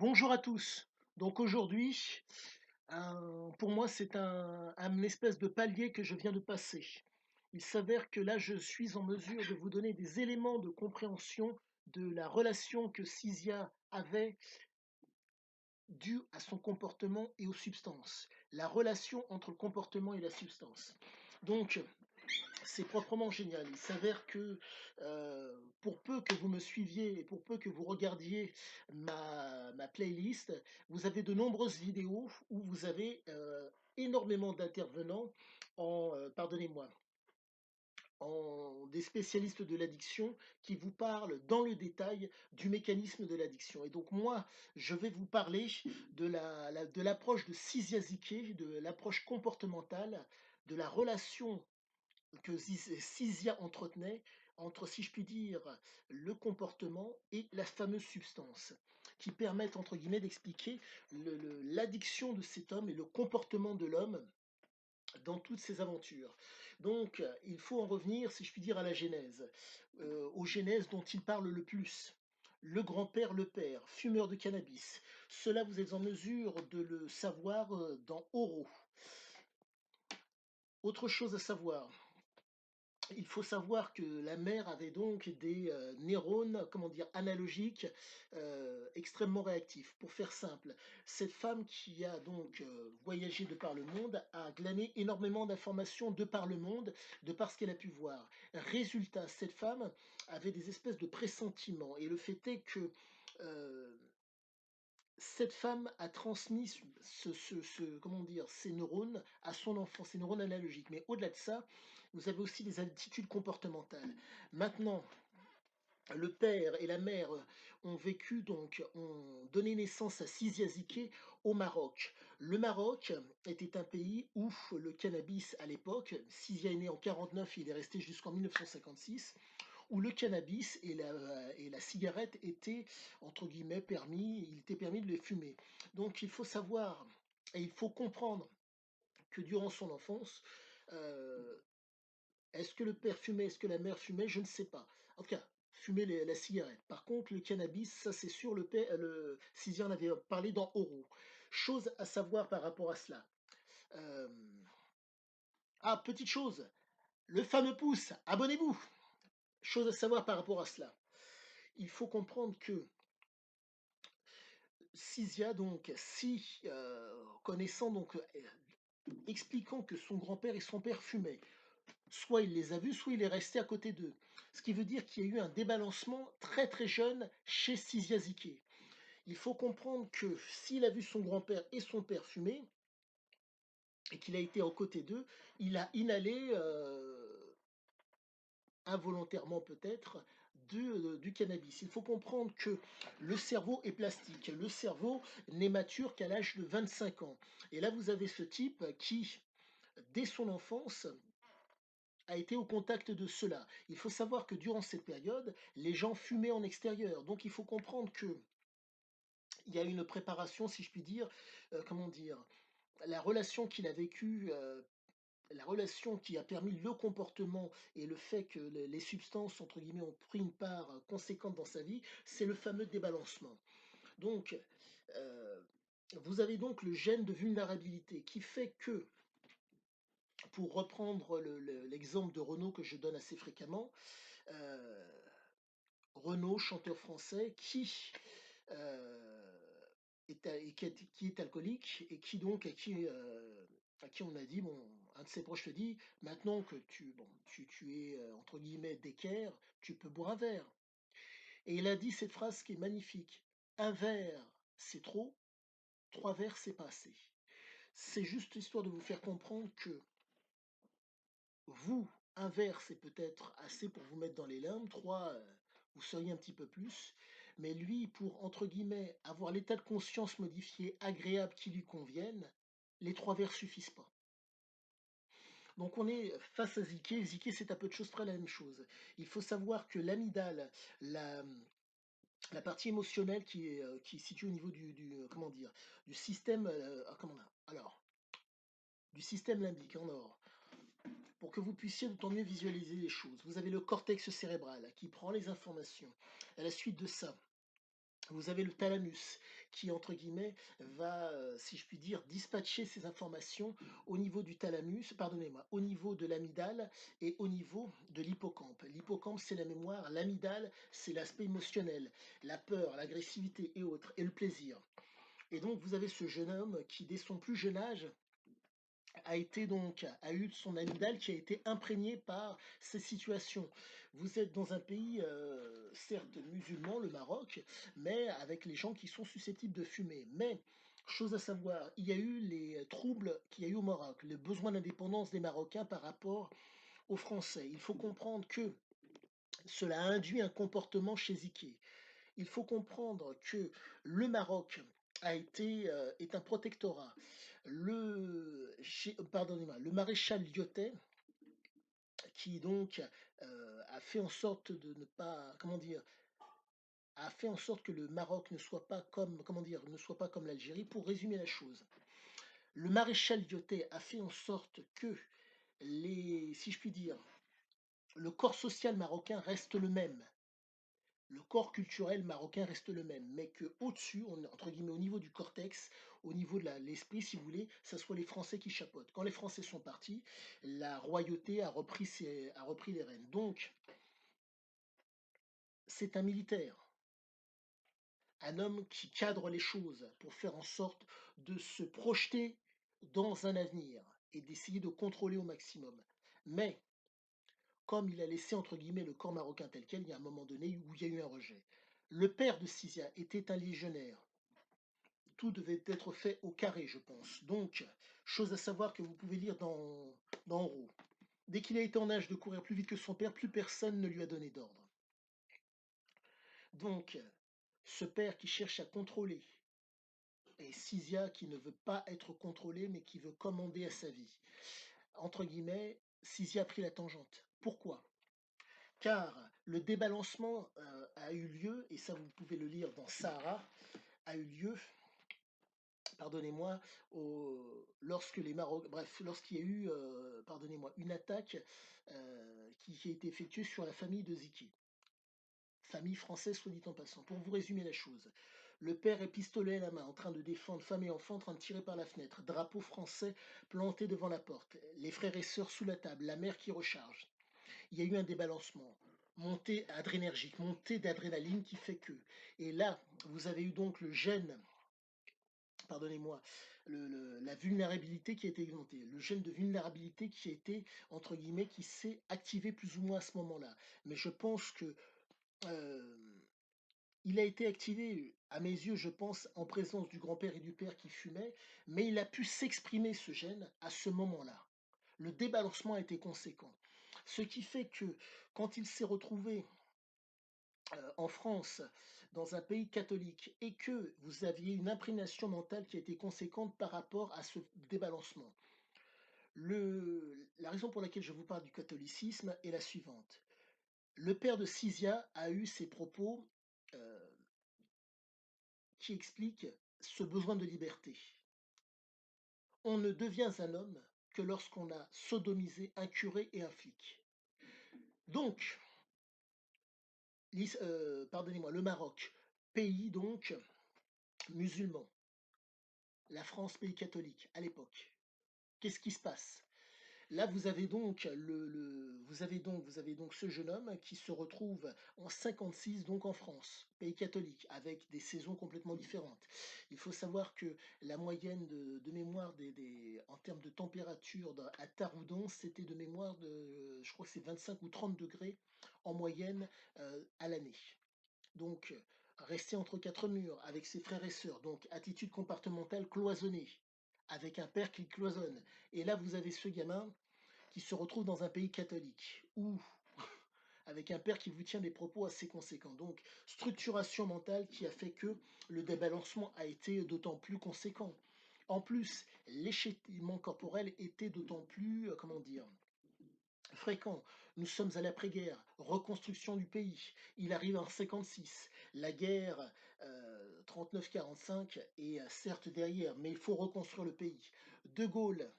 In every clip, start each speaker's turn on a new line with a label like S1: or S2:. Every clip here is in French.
S1: Bonjour à tous. Donc aujourd'hui, pour moi, c'est un espèce de palier que je viens de passer. Il s'avère que là, je suis en mesure de vous donner des éléments de compréhension de la relation que Cisia avait due à son comportement et aux substances. La relation entre le comportement et la substance. Donc, c'est proprement génial. Il s'avère que pour peu que vous me suiviez et pour peu que vous regardiez ma playlist, vous avez de nombreuses vidéos où vous avez énormément d'intervenants pardonnez-moi, en des spécialistes de l'addiction qui vous parlent dans le détail du mécanisme de l'addiction. Et donc moi, je vais vous parler de l'approche de Csikszentmihalyi, de l'approche comportementale, de la relation que Cisia entretenait entre, si je puis dire, le comportement et la fameuse substance, qui permettent, entre guillemets, d'expliquer l'addiction de cet homme et le comportement de l'homme dans toutes ses aventures. Donc, il faut en revenir, si je puis dire, à la Genèse, aux Genèses dont il parle le plus. Le grand-père, le père, fumeur de cannabis. Cela, vous êtes en mesure de le savoir dans Oro. Autre chose à savoir, il faut savoir que la mère avait donc des neurones, comment dire, analogiques extrêmement réactifs. Pour faire simple, cette femme qui a donc voyagé de par le monde a glané énormément d'informations de par le monde, de par ce qu'elle a pu voir. Résultat, cette femme avait des espèces de pressentiments et le fait est que euh, cette femme a transmis comment dire, ces neurones à son enfant, ces neurones analogiques. Mais au-delà de ça, vous avez aussi des attitudes comportementales. Maintenant, le père et la mère ont vécu, donc, ont donné naissance à Csikszentmihalyi au Maroc. Le Maroc était un pays où le cannabis, à l'époque, Cisia est né en 49, il est resté jusqu'en 1956, où le cannabis et la cigarette étaient, entre guillemets, permis, il était permis de les fumer. Donc il faut savoir et il faut comprendre que durant son enfance, euh, est-ce que le père fumait, est-ce que la mère fumait, je ne sais pas. En tout cas, fumer la cigarette. Par contre, le cannabis, ça c'est sûr, Cisia en avait parlé dans Oro. Chose à savoir par rapport à cela. Euh, petite chose, le fameux pouce, abonnez-vous. Chose à savoir par rapport à cela. Il faut comprendre que Cisia, donc, si connaissant, donc, expliquant que son grand-père et son père fumaient, soit il les a vus, soit il est resté à côté d'eux. Ce qui veut dire qu'il y a eu un débalancement très très jeune chez Cisia Ziké. Il faut comprendre que s'il a vu son grand-père et son père fumer, et qu'il a été aux côtés d'eux, il a inhalé involontairement peut-être, du cannabis. Il faut comprendre que le cerveau est plastique. Le cerveau n'est mature qu'à l'âge de 25 ans. Et là, vous avez ce type qui, dès son enfance, a été au contact de cela. Il faut savoir que durant cette période, les gens fumaient en extérieur. Donc il faut comprendre que il y a une préparation, si je puis dire, comment dire, la relation qu'il a vécue, la relation qui a permis le comportement et le fait que les substances, entre guillemets, ont pris une part conséquente dans sa vie, c'est le fameux débalancement. Donc, euh, vous avez donc le gène de vulnérabilité qui fait que, pour reprendre l'exemple de Renaud que je donne assez fréquemment, euh, Renaud, chanteur français, euh, qui est alcoolique et qui donc à qui on a dit, bon, un de ses proches te dit, maintenant que tu es entre guillemets d'équerre, tu peux boire un verre. Et il a dit cette phrase qui est magnifique: un verre, c'est trop, trois verres, c'est pas assez. C'est juste histoire de vous faire comprendre que vous, un verre, c'est peut-être assez pour vous mettre dans les limbes, trois, vous seriez un petit peu plus, mais lui, pour, entre guillemets, avoir l'état de conscience modifié, agréable, qui lui convienne, les trois verres suffisent pas. Donc on est face à Ziké. Ziké, c'est à peu de choses près la même chose. Il faut savoir que l'amygdale, la, la partie émotionnelle qui est située au niveau comment dire, du système, du système limbique en or, pour que vous puissiez d'autant mieux visualiser les choses. Vous avez le cortex cérébral qui prend les informations. À la suite de ça, Vous avez le thalamus qui, entre guillemets, va, si je puis dire, dispatcher ces informations au niveau du thalamus, pardonnez-moi, au niveau de l'amygdale et au niveau de l'hippocampe. L'hippocampe, c'est la mémoire, l'amygdale, c'est l'aspect émotionnel, la peur, l'agressivité et autres, et le plaisir. Et donc, vous avez ce jeune homme qui, dès son plus jeune âge, a eu son amygdale qui a été imprégnée par ces situations. Vous êtes dans un pays, certes musulman, le Maroc, mais avec les gens qui sont susceptibles de fumer. Mais, chose à savoir, il y a eu les troubles qu'il y a eu au Maroc, le besoin d'indépendance des Marocains par rapport aux Français. Il faut comprendre que cela a induit un comportement chez Ike. Il faut comprendre que le Maroc est un protectorat. Pardonnez-moi, le maréchal Lyotet, qui donc a fait en sorte de ne pas, comment dire, a fait en sorte que le Maroc ne soit pas comme, comment dire, ne soit pas comme l'Algérie. Pour résumer la chose, le maréchal Lyotet a fait en sorte que si je puis dire, le corps social marocain reste le même. Le corps culturel marocain reste le même, mais que au-dessus, entre guillemets, au niveau du cortex, au niveau de l'esprit, si vous voulez, ça soit les Français qui chapeautent. Quand les Français sont partis, la royauté a repris les rênes. Donc, c'est un militaire, un homme qui cadre les choses pour faire en sorte de se projeter dans un avenir et d'essayer de contrôler au maximum. Mais, comme il a laissé, entre guillemets, le corps marocain tel quel, il y a un moment donné où il y a eu un rejet. Le père de Sisia était un légionnaire. Tout devait être fait au carré, je pense. Donc, chose à savoir que vous pouvez lire dans En haut. Dès qu'il a été en âge de courir plus vite que son père, plus personne ne lui a donné d'ordre. Donc, ce père qui cherche à contrôler, et Sisia qui ne veut pas être contrôlé, mais qui veut commander à sa vie. Entre guillemets, Sisia a pris la tangente. Pourquoi? Car le débalancement a eu lieu, et ça vous pouvez le lire dans Sahara, a eu lieu, pardonnez-moi, lorsque les Maroc bref, lorsqu'il y a eu, pardonnez-moi, une attaque, qui a été effectuée sur la famille de Ziki. Famille française, soit dit en passant. Pour vous résumer la chose, le père est pistolet à la main, en train de défendre femme et enfant, en train de tirer par la fenêtre, drapeau français planté devant la porte, les frères et sœurs sous la table, la mère qui recharge. Il y a eu un débalancement, montée adrénergique, montée d'adrénaline qui fait que. Et là, vous avez eu donc le gène, pardonnez-moi, la vulnérabilité qui a été augmentée, le gène de vulnérabilité qui a été, entre guillemets, qui s'est activé plus ou moins à ce moment-là. Mais je pense que euh, il a été activé, à mes yeux, je pense, en présence du grand-père et du père qui fumaient, mais il a pu s'exprimer ce gène à ce moment-là. Le débalancement a été conséquent. Ce qui fait que quand il s'est retrouvé en France, dans un pays catholique, et que vous aviez une imprégnation mentale qui a été conséquente par rapport à ce débalancement. La raison pour laquelle je vous parle du catholicisme est la suivante. Le père de Sisia a eu ces propos euh, qui expliquent ce besoin de liberté. On ne devient un homme que lorsqu'on a sodomisé un curé et un flic. Donc, pardonnez-moi, le Maroc, pays donc musulman, la France, pays catholique à l'époque. Qu'est-ce qui se passe? Là, vous avez donc vous avez donc ce jeune homme qui se retrouve en 56 donc en France, pays catholique, avec des saisons complètement différentes. Il faut savoir que la moyenne de mémoire en termes de température à Taroudant, c'était de mémoire je crois que c'est 25 ou 30 degrés en moyenne à l'année. Donc, rester entre quatre murs avec ses frères et sœurs, donc attitude comportementale cloisonnée, avec un père qui cloisonne. Et là, vous avez ce gamin qui se retrouve dans un pays catholique, ou avec un père qui vous tient des propos assez conséquents. Donc, structuration mentale qui a fait que le débalancement a été d'autant plus conséquent. En plus, l'échauffement corporel était d'autant plus, comment dire, fréquent. Nous sommes à l'après-guerre, reconstruction du pays. Il arrive en 56. La guerre 39-45 est certes derrière, mais il faut reconstruire le pays. De Gaulle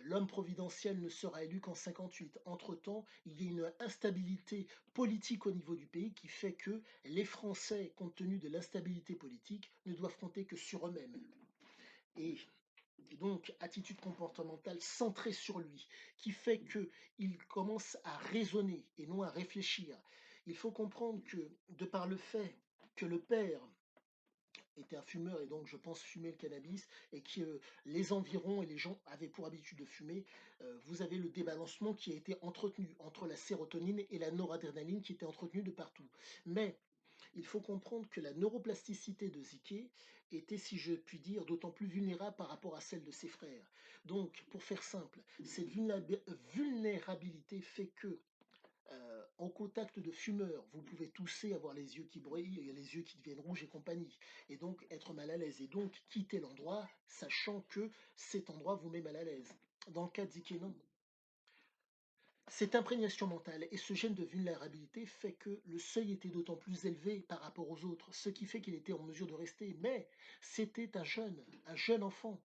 S1: l'homme providentiel ne sera élu qu'en 58. Entre-temps, il y a une instabilité politique au niveau du pays qui fait que les Français, compte tenu de l'instabilité politique, ne doivent compter que sur eux-mêmes. Et donc, attitude comportementale centrée sur lui, qui fait qu'il commence à raisonner et non à réfléchir. Il faut comprendre que, de par le fait que le père était un fumeur et donc je pense fumer le cannabis et que les environs et les gens avaient pour habitude de fumer, vous avez le débalancement qui a été entretenu entre la sérotonine et la noradrénaline qui était entretenue de partout. Mais il faut comprendre que la neuroplasticité de Ziké était, si je puis dire, d'autant plus vulnérable par rapport à celle de ses frères. Donc, pour faire simple, cette vulnérabilité fait que en contact de fumeurs, vous pouvez tousser, avoir les yeux qui brillent, les yeux qui deviennent rouges et compagnie, et donc être mal à l'aise, et donc quitter l'endroit, sachant que cet endroit vous met mal à l'aise. Dans le cas de Ziké, non. Cette imprégnation mentale et ce gène de vulnérabilité fait que le seuil était d'autant plus élevé par rapport aux autres, ce qui fait qu'il était en mesure de rester. Mais c'était un jeune enfant,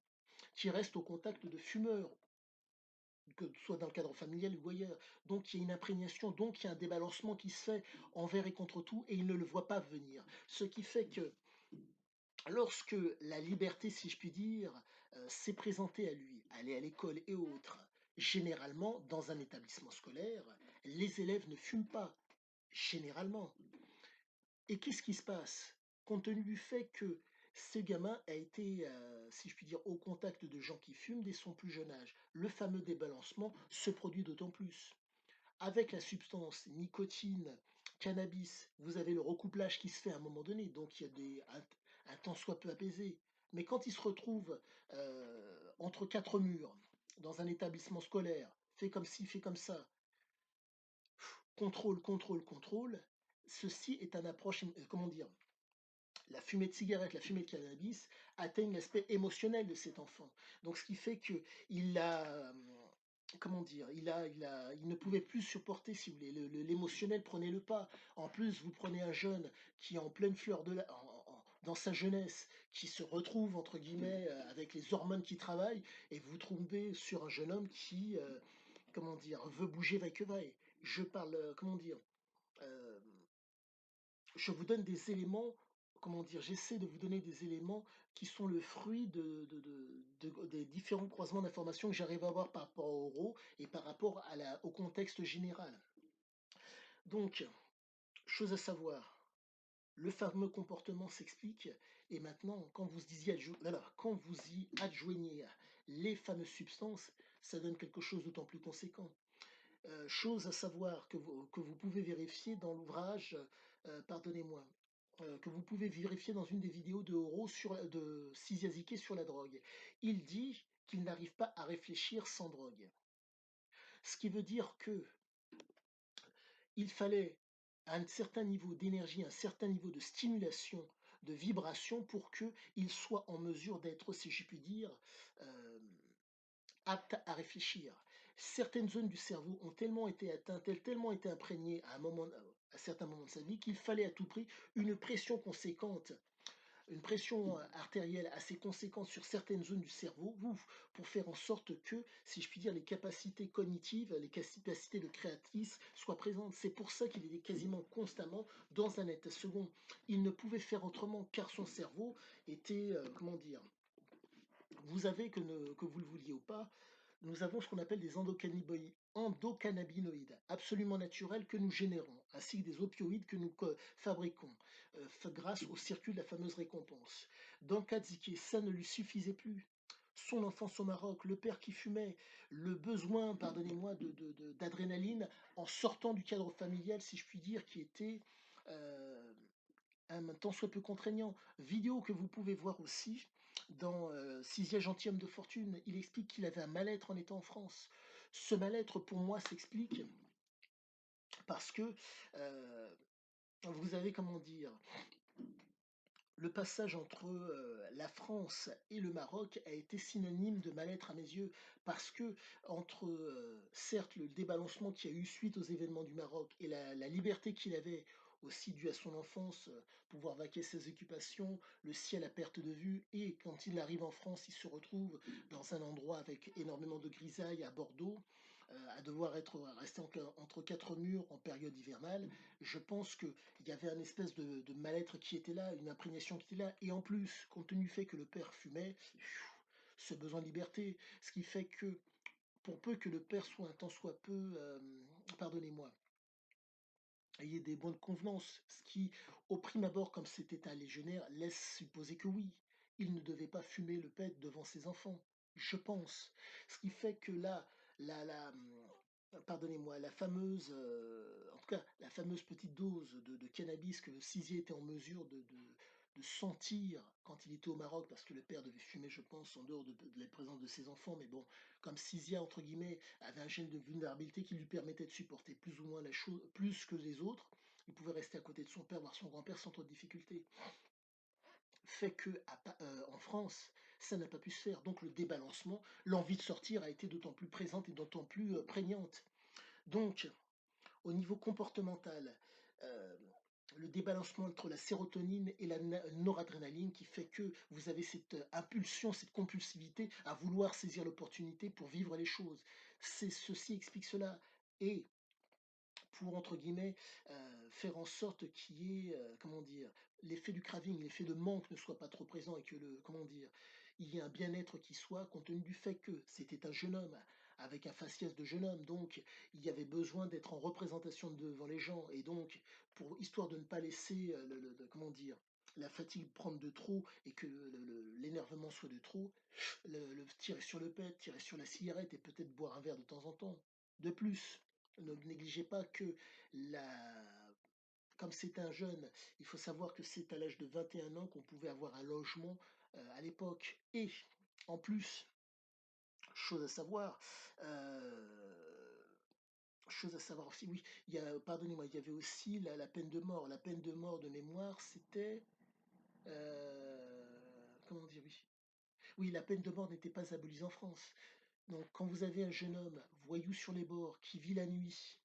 S1: qui reste au contact de fumeurs, que ce soit dans le cadre familial ou ailleurs. Donc il y a une imprégnation, donc il y a un débalancement qui se fait envers et contre tout, et il ne le voit pas venir. Ce qui fait que lorsque la liberté, si je puis dire, s'est présentée à lui, aller à l'école et autres, généralement, dans un établissement scolaire, les élèves ne fument pas, généralement. Et qu'est-ce qui se passe? Compte tenu du fait que ce gamin a été, si je puis dire, au contact de gens qui fument dès son plus jeune âge, le fameux débalancement se produit d'autant plus. Avec la substance nicotine, cannabis, vous avez le recouplage qui se fait à un moment donné, donc il y a un tant soit peu apaisé. Mais quand il se retrouve entre quatre murs, dans un établissement scolaire, fait comme ci, fait comme ça, contrôle, contrôle, contrôle, ceci est une approche, comment dire, la fumée de cigarette, la fumée de cannabis atteignent l'aspect émotionnel de cet enfant. Donc ce qui fait que il a, comment dire? Il ne pouvait plus supporter, si vous voulez, l'émotionnel prenait le pas. En plus, vous prenez un jeune qui est en pleine fleur de la dans sa jeunesse, qui se retrouve entre guillemets, avec les hormones qui travaillent et vous tombez sur un jeune homme qui, comment dire? Veut bouger vaille que vaille. Je parle, comment dire? Hem Je vous donne des éléments, comment dire? J'essaie de vous donner des éléments qui sont le fruit des différents croisements d'informations que j'arrive à avoir par rapport au RAW et par rapport au contexte général. Donc, chose à savoir, le fameux comportement s'explique et maintenant quand vous y adjoignez les fameuses substances, ça donne quelque chose d'autant plus conséquent. Chose à savoir que vous pouvez vérifier dans l'ouvrage, pardonnez-moi, que vous pouvez vérifier dans une des vidéos de Oro de Siziaziké sur la drogue. Il dit qu'il n'arrive pas à réfléchir sans drogue. Ce qui veut dire que il fallait un certain niveau d'énergie, un certain niveau de stimulation, de vibration pour qu'il soit en mesure d'être, si je puis dire, hem apte à réfléchir. Certaines zones du cerveau ont tellement été atteintes, tellement été imprégnées à certains moments de sa vie qu'il fallait à tout prix une pression conséquente, une pression artérielle assez conséquente sur certaines zones du cerveau pour faire en sorte que, si je puis dire, les capacités cognitives, les capacités de créatrice soient présentes. C'est pour ça qu'il était quasiment constamment dans un état second. Il ne pouvait faire autrement car son cerveau était, comment dire, vous avez que vous le vouliez ou pas, nous avons ce qu'on appelle des endocannabinoïdes absolument naturels que nous générons, ainsi que des opioïdes que nous fabriquons grâce au circuit de la fameuse récompense. Dans le cas de Ziki, ça ne lui suffisait plus. Son enfance au Maroc, le père qui fumait, le besoin, pardonnez-moi, d'adrénaline en sortant du cadre familial, si je puis dire, qui était euh, un tant soit peu contraignant. Vidéo que vous pouvez voir aussi dans Sixième gentilhomme de fortune. Il explique qu'il avait un mal-être en étant en France. Ce mal-être, pour moi, s'explique parce que vous avez, comment dire, le passage entre la France et le Maroc a été synonyme de mal-être à mes yeux, parce que entre, certes, le débalancement qu'il y a eu suite aux événements du Maroc et la liberté qu'il avait aussi dû à son enfance, pouvoir vaquer ses occupations, le ciel à perte de vue et quand il arrive en France, il se retrouve dans un endroit avec énormément de grisailles à Bordeaux, à devoir rester entre 4 murs en période hivernale. Je pense qu'il y avait un espèce de mal-être qui était là, une imprégnation qui était là et en plus, compte tenu du fait que le père fumait, ce besoin de liberté, ce qui fait que pour peu que le père soit un tant soit peu, pardonnez-moi, ayez des bonnes convenances, ce qui, au prime abord, comme c'était un légionnaire, laisse supposer que oui, il ne devait pas fumer le pet devant ses enfants, je pense. Ce qui fait que là, pardonnez-moi, la fameuse, en tout cas, la fameuse petite dose de cannabis que Sizier était en mesure de sentir quand il était au Maroc, parce que le père devait fumer, je pense, en dehors de la présence de ses enfants, mais bon, comme Sizia, entre guillemets, avait un gène de vulnérabilité qui lui permettait de supporter plus ou moins la chose, plus que les autres, il pouvait rester à côté de son père, voir son grand-père sans trop de difficulté. Fait que en France, ça n'a pas pu se faire. Donc le débalancement, l'envie de sortir a été d'autant plus présente et d'autant plus prégnante. Donc, au niveau comportemental, euh, le débalancement entre la sérotonine et la noradrénaline qui fait que vous avez cette impulsion, cette compulsivité à vouloir saisir l'opportunité pour vivre les choses. C'est ceci explique cela. Et pour entre guillemets, faire en sorte qu'il y ait, comment dire? L'effet du craving, l'effet de manque ne soit pas trop présent et que le comment dire? Il y ait un bien-être qui soit compte tenu du fait que c'était un jeune homme avec un faciès de jeune homme, donc il y avait besoin d'être en représentation devant les gens et donc pour histoire de ne pas laisser, le comment dire? La fatigue prendre de trop et que l'énervement soit de trop, le tirer sur le pet, tirer sur la cigarette et peut-être boire un verre de temps en temps. De plus, ne négligez pas que la comme c'est un jeune, il faut savoir que c'est à l'âge de 21 ans qu'on pouvait avoir un logement, à l'époque et en plus, chose à savoir, heu, chose à savoir aussi, oui, il y a pardonnez-moi, il y avait aussi la peine de mort. La peine de mort de mémoire, c'était, comment dire? Oui. Oui, la peine de mort n'était pas abolie en France. Donc quand vous avez un jeune homme voyou sur les bords qui vit la nuit,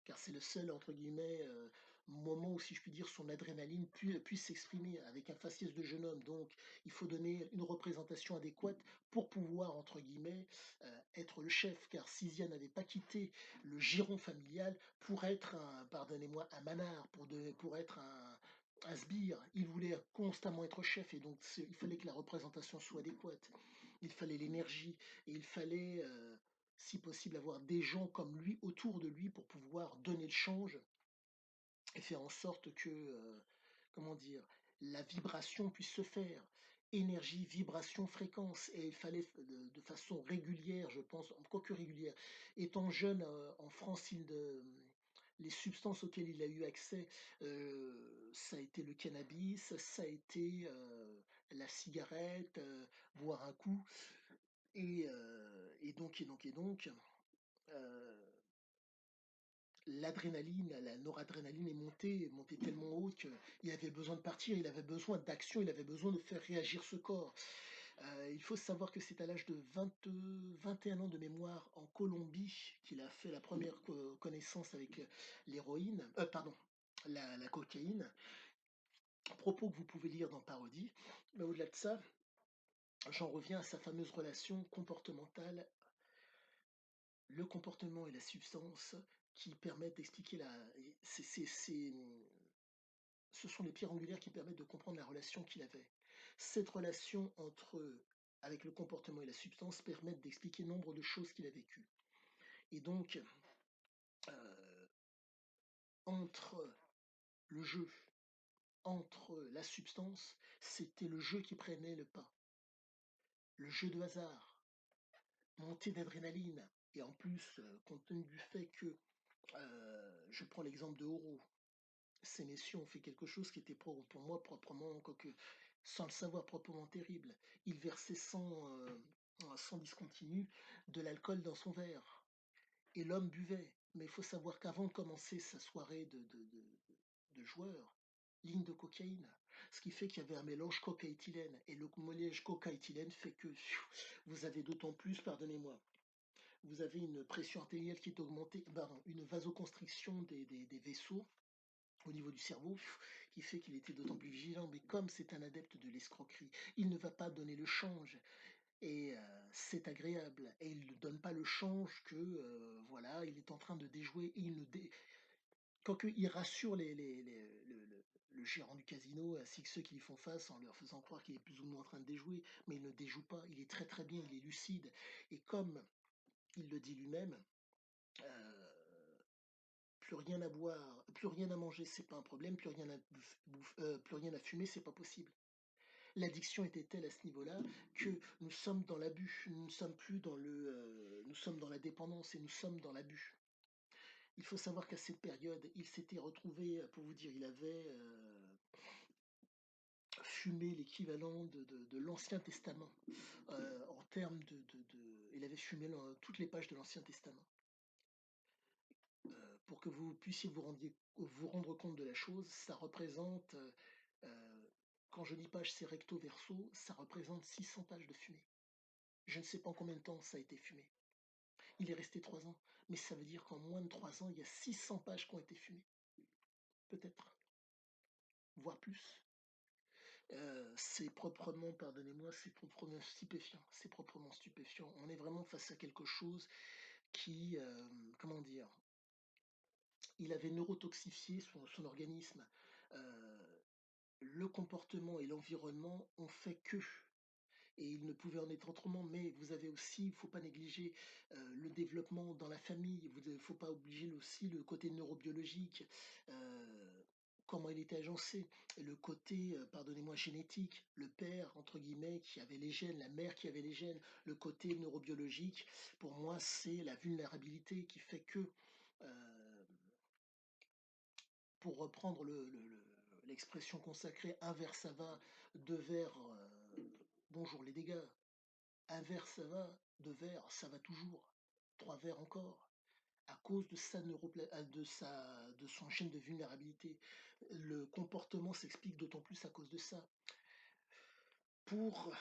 S1: car c'est le seul entre guillemets, moment où, si je puis dire, son adrénaline puisse s'exprimer avec un faciès de jeune homme. Donc il faut donner une représentation adéquate pour pouvoir entre guillemets, être le chef. Car Sisian n'avait pas quitté le giron familial pour être un pardonnez-moi, un manard, pour être un sbire. Il voulait constamment être chef et donc il fallait que la représentation soit adéquate. Il fallait l'énergie et il fallait, si possible, avoir des gens comme lui autour de lui pour pouvoir donner le change et faire en sorte que, comment dire? La vibration puisse se faire. Énergie, vibration, fréquence et il fallait de façon régulière, je pense, quoique régulière. Étant jeune, en France, les substances auxquelles il a eu accès, ça a été le cannabis, ça a été, la cigarette, boire un coup et donc, heu l'adrénaline, la noradrénaline est montée tellement haut qu'il avait besoin de partir, il avait besoin d'action, il avait besoin de faire réagir ce corps. Il faut savoir que c'est à l'âge de 21 ans de mémoire en Colombie qu'il a fait la première connaissance avec l'héroïne, pardon, la cocaïne. Propos que vous pouvez lire dans Parodie. Mais au-delà de ça, j'en reviens à sa fameuse relation comportementale, le comportement et la substance qui permettent d'expliquer la. Ce sont les pierres angulaires qui permettent de comprendre la relation qu'il avait. Cette relation avec le comportement et la substance permettent d'expliquer nombre de choses qu'il a vécues. Et donc, euh, entre le jeu, entre la substance, c'était le jeu qui prenait le pas. Le jeu de hasard, montée d'adrénaline. Et en plus, compte tenu du fait que, je prends l'exemple de Oro, ces messieurs ont fait quelque chose qui était pour moi proprement, quoique sans le savoir, proprement terrible. Ils versaient sans discontinu de l'alcool dans son verre. Et l'homme buvait. Mais il faut savoir qu'avant de commencer sa soirée de joueur, ligne de cocaïne. Ce qui fait qu'il y avait un mélange coca-éthylène. Et le mélange coca-éthylène fait que vous avez d'autant plus, pardonnez-moi, vous avez une pression artérielle qui est augmentée, pardon, une vasoconstriction des vaisseaux au niveau du cerveau, qui fait qu'il était d'autant plus vigilant. Mais comme c'est un adepte de l'escroquerie, il ne va pas donner le change et c'est agréable et il ne donne pas le change que, voilà, il est en train de déjouer et il ne dé quoique il rassure le gérant du casino ainsi que ceux qui y font face en leur faisant croire qu'il est plus ou moins en train de déjouer, mais il ne déjoue pas, il est très, très bien, il est lucide et comme il le dit lui-même, heu, plus rien à boire, plus rien à manger, c'est pas un problème, plus rien à fumer, c'est pas possible. L'addiction était telle à ce niveau-là que nous sommes dans l'abus, nous ne sommes plus dans nous sommes dans la dépendance et nous sommes dans l'abus. Il faut savoir qu'à cette période, il s'était retrouvé, pour vous dire, il avait, fumé l'équivalent de l'Ancien Testament, en termes de il avait fumé toutes les pages de l'Ancien Testament. Pour que vous puissiez vous rendre compte de la chose, ça représente, quand je dis pages, c'est recto verso, ça représente 600 pages de fumée. Je ne sais pas en combien de temps ça a été fumé. Il est resté 3 ans, mais ça veut dire qu'en moins de 3 ans, il y a 600 pages qui ont été fumées, peut-être, voire plus. C'est proprement, pardonnez-moi, c'est proprement stupéfiant, c'est proprement stupéfiant. On est vraiment face à quelque chose qui, comment dire? Il avait neurotoxifié son organisme. Heu, le comportement et l'environnement ont fait que et il ne pouvait en être autrement. Mais vous avez aussi, il ne faut pas négliger le développement dans la famille. Il ne faut pas obliger aussi le côté neurobiologique, euh, comment il était agencé, et le côté, pardonnez-moi, génétique, le père, entre guillemets, qui avait les gènes, la mère qui avait les gènes, le côté neurobiologique, pour moi, c'est la vulnérabilité qui fait que, euh, pour reprendre l'expression consacrée, un verre ça va, deux verres, bonjour les dégâts. Un verre, ça va. 2 verres, ça va toujours. 3 verres encore. À cause de de son gène de vulnérabilité. Le comportement s'explique d'autant plus à cause de ça. Pour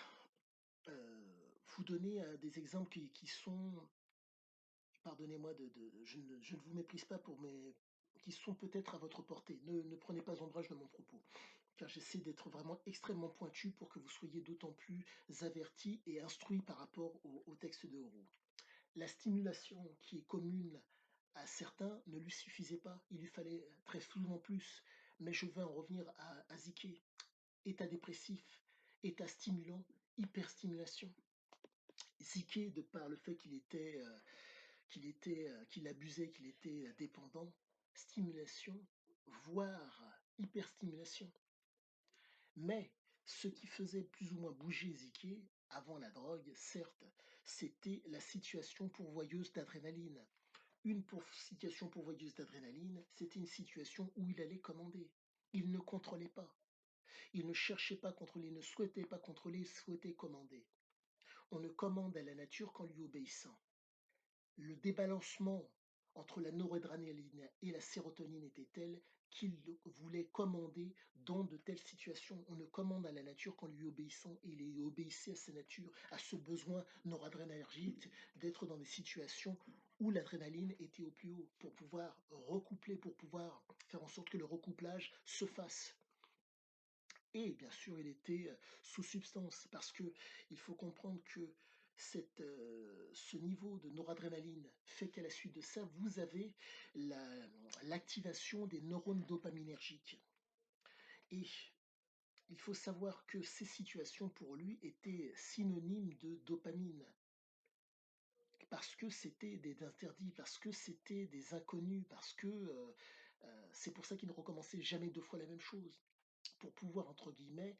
S1: vous donner des exemples qui sont, pardonnez-moi, je ne vous méprise pas qui sont peut-être à votre portée. Ne prenez pas ombrage de mon propos, car j'essaie d'être vraiment extrêmement pointu pour que vous soyez d'autant plus avertis et instruits par rapport au texte de Horace. La stimulation qui est commune à certains ne lui suffisait pas, il lui fallait très souvent plus. Mais je veux en revenir à Ziké, état dépressif, état stimulant, hyperstimulation. Ziké, de par le fait qu'il abusait, qu'il était dépendant, stimulation, voire hyperstimulation. Mais ce qui faisait plus ou moins bouger Ziké, avant la drogue, certes, c'était la situation pourvoyeuse d'adrénaline. Situation pourvoyeuse d'adrénaline, c'était une situation où il allait commander. Il ne contrôlait pas. Il ne cherchait pas à contrôler, il ne souhaitait pas contrôler, il souhaitait commander. On ne commande à la nature qu'en lui obéissant. Le débalancement entre la noradrénaline et la sérotonine était tel qu'il voulait commander dans de telles situations. On ne commande à la nature qu'en lui obéissant, et il obéissait à sa nature, à ce besoin noradrénergique d'être dans des situations où l'adrénaline était au plus haut pour pouvoir recoupler, pour pouvoir faire en sorte que le recouplage se fasse. Et bien sûr, il était sous substance parce que il faut comprendre que ce niveau de noradrénaline fait qu'à la suite de ça, vous avez l'activation des neurones dopaminergiques. Et il faut savoir que ces situations, pour lui, étaient synonymes de dopamine, parce que c'était des interdits, parce que c'était des inconnus, parce que c'est pour ça qu'il ne recommençait jamais 2 fois la même chose, pour pouvoir, entre guillemets,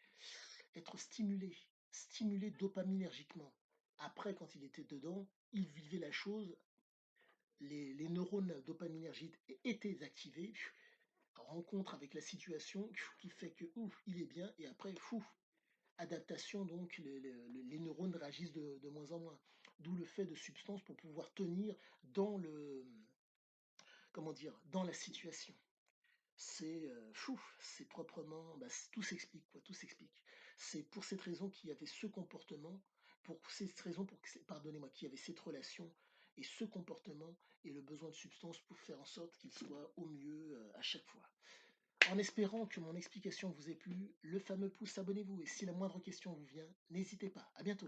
S1: être stimulé dopaminergiquement. Après, quand il était dedans, il vivait la chose, les neurones dopaminergiques étaient activés, rencontre avec la situation qui fait que ouf, il est bien, et après, fou, adaptation, donc les neurones réagissent de moins en moins. D'où le fait de substances pour pouvoir tenir dans comment dire, dans la situation. C'est, fou, c'est proprement, bah, tout s'explique quoi, tout s'explique. C'est pour cette raison qu'il y avait ce comportement, pour cette raison pour que c'est pardonnez-moi, qu'il y avait cette relation et ce comportement et le besoin de substance pour faire en sorte qu'il soit au mieux, à chaque fois. En espérant que mon explication vous ait plu, le fameux pouce, abonnez-vous et si la moindre question vous vient, n'hésitez pas. À bientôt.